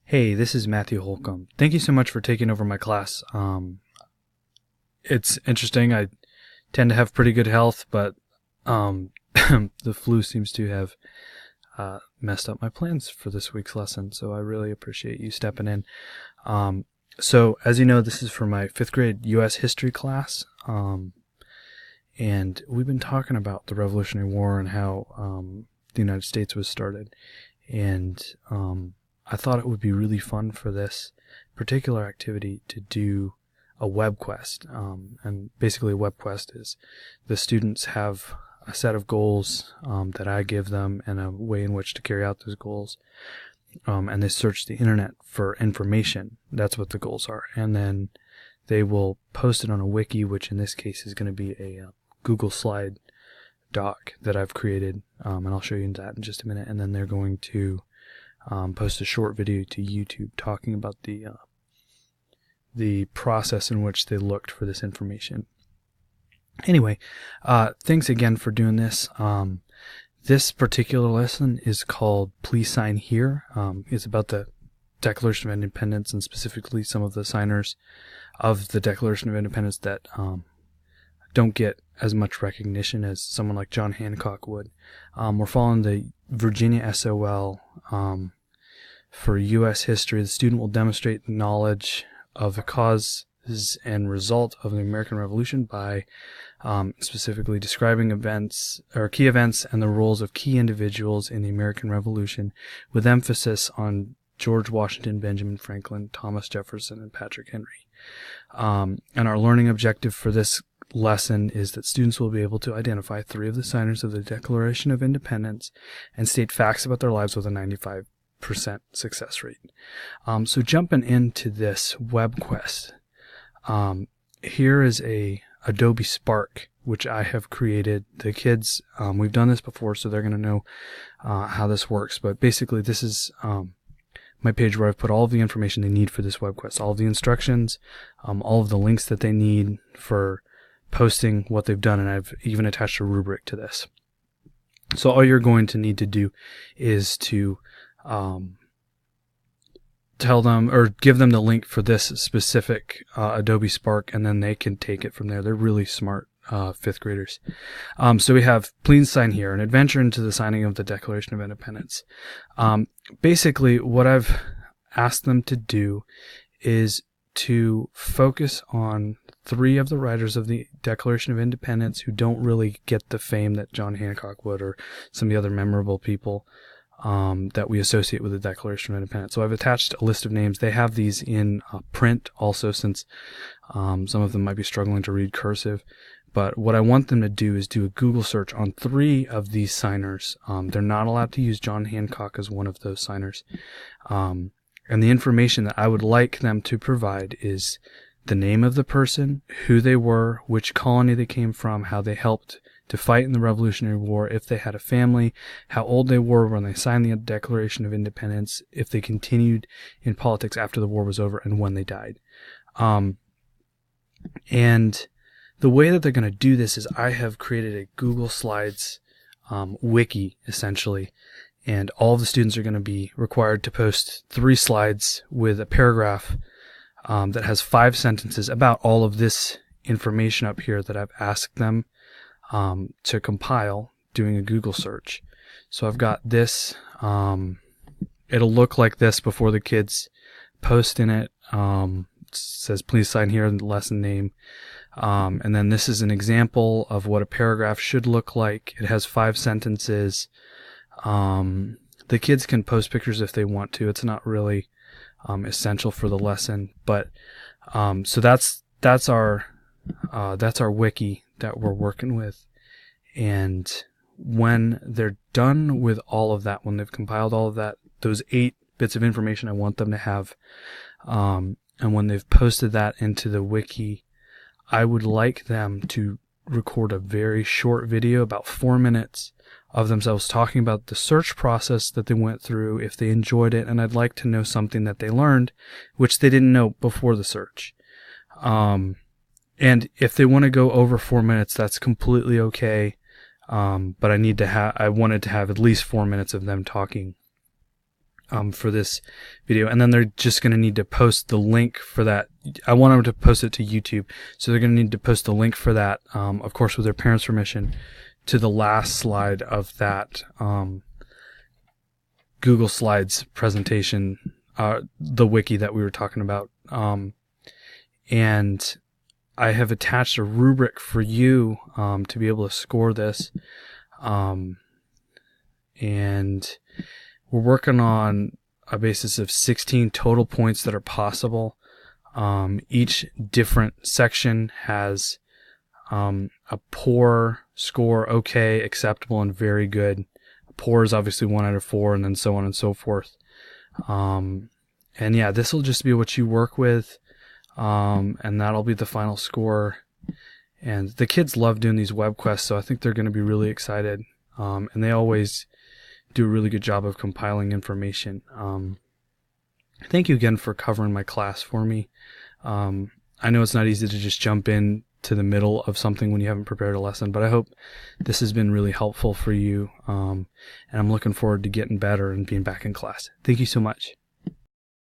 Hey, this is Matthew Holcomb. Thank you so much for taking over my class. It's interesting. I tend to have pretty good health, but the flu seems to have messed up my plans for this week's lesson, so I really appreciate you stepping in. So, as you know, this is for my 5th grade U.S. history class, and we've been talking about the Revolutionary War and how the United States was started, and I thought it would be really fun for this particular activity to do a Webquest. And basically a Webquest is the students have a set of goals that I give them and a way in which to carry out those goals. And they search the internet for information. That's what the goals are. And then they will post it on a wiki, which in this case is going to be a Google slide doc that I've created. And I'll show you that in just a minute. And then they're going to post a short video to YouTube talking about the process in which they looked for this information. Anyway, thanks again for doing this. This particular lesson is called Please Sign Here. It's about the Declaration of Independence and specifically some of the signers of the Declaration of Independence that don't get as much recognition as someone like John Hancock would. We're following the Virginia SOL. For U.S. history, the student will demonstrate knowledge of the causes and result of the American Revolution by specifically describing events or key events and the roles of key individuals in the American Revolution, with emphasis on George Washington, Benjamin Franklin, Thomas Jefferson, and Patrick Henry. And our learning objective for this lesson is that students will be able to identify 3 of the signers of the Declaration of Independence and state facts about their lives with a 95% success rate. So jumping into this Webquest, here is a Adobe Spark which I have created. The kids, we've done this before, so they're going to know how this works. But basically, this is my page where I've put all of the information they need for this Webquest, all of the instructions, all of the links that they need for posting what they've done, and I've even attached a rubric to this. So all you're going to need to do is to tell them or give them the link for this specific Adobe Spark, and then they can take it from there. They're really smart 5th graders. So we have Please Sign Here, an adventure into the signing of the Declaration of Independence. Basically, what I've asked them to do is to focus on 3 of the writers of the Declaration of Independence who don't really get the fame that John Hancock would or some of the other memorable people that we associate with the Declaration of Independence. So I've attached a list of names. They have these in print also, since some of them might be struggling to read cursive. But what I want them to do is do a Google search on 3 of these signers. They're not allowed to use John Hancock as one of those signers. And the information that I would like them to provide is the name of the person, who they were, which colony they came from, how they helped to fight in the Revolutionary War, if they had a family, how old they were when they signed the Declaration of Independence, if they continued in politics after the war was over, and when they died. And the way that they're going to do this is I have created a Google Slides wiki, essentially, and all of the students are going to be required to post 3 slides with a paragraph that has 5 sentences about all of this information up here that I've asked them to compile doing a Google search. So I've got this, it'll look like this before the kids post in it. It says please sign here in the lesson name. And then this is an example of what a paragraph should look like. It has 5 sentences. The kids can post pictures if they want to. It's not really essential for the lesson, but so that's our wiki that we're working with. And when they're done with all of that, when they've compiled all of that, those 8 bits of information I want them to have, and when they've posted that into the wiki, I would like them to record a very short video, about 4 minutes, of themselves talking about the search process that they went through, if they enjoyed it, and I'd like to know something that they learned, which they didn't know before the search. And if they want to go over 4 minutes, that's completely okay. But I wanted to have at least 4 minutes of them talking for this video, and then they're just going to need to post the link for that. I want them to post it to YouTube, so they're going to need to post the link for that, of course with their parents' permission, to the last slide of that Google Slides presentation, the wiki that we were talking about. And I have attached a rubric for you to be able to score this, and we're working on a basis of 16 total points that are possible. Each different section has a poor score, okay, acceptable, and very good. Poor is obviously 1 out of 4, and then so on and so forth. And yeah, this will just be what you work with, and that'll be the final score. And the kids love doing these Webquests, so I think they're going to be really excited. And they always do a really good job of compiling information. Thank you again for covering my class for me. I know it's not easy to just jump in to the middle of something when you haven't prepared a lesson, but I hope this has been really helpful for you. And I'm looking forward to getting better and being back in class. Thank you so much.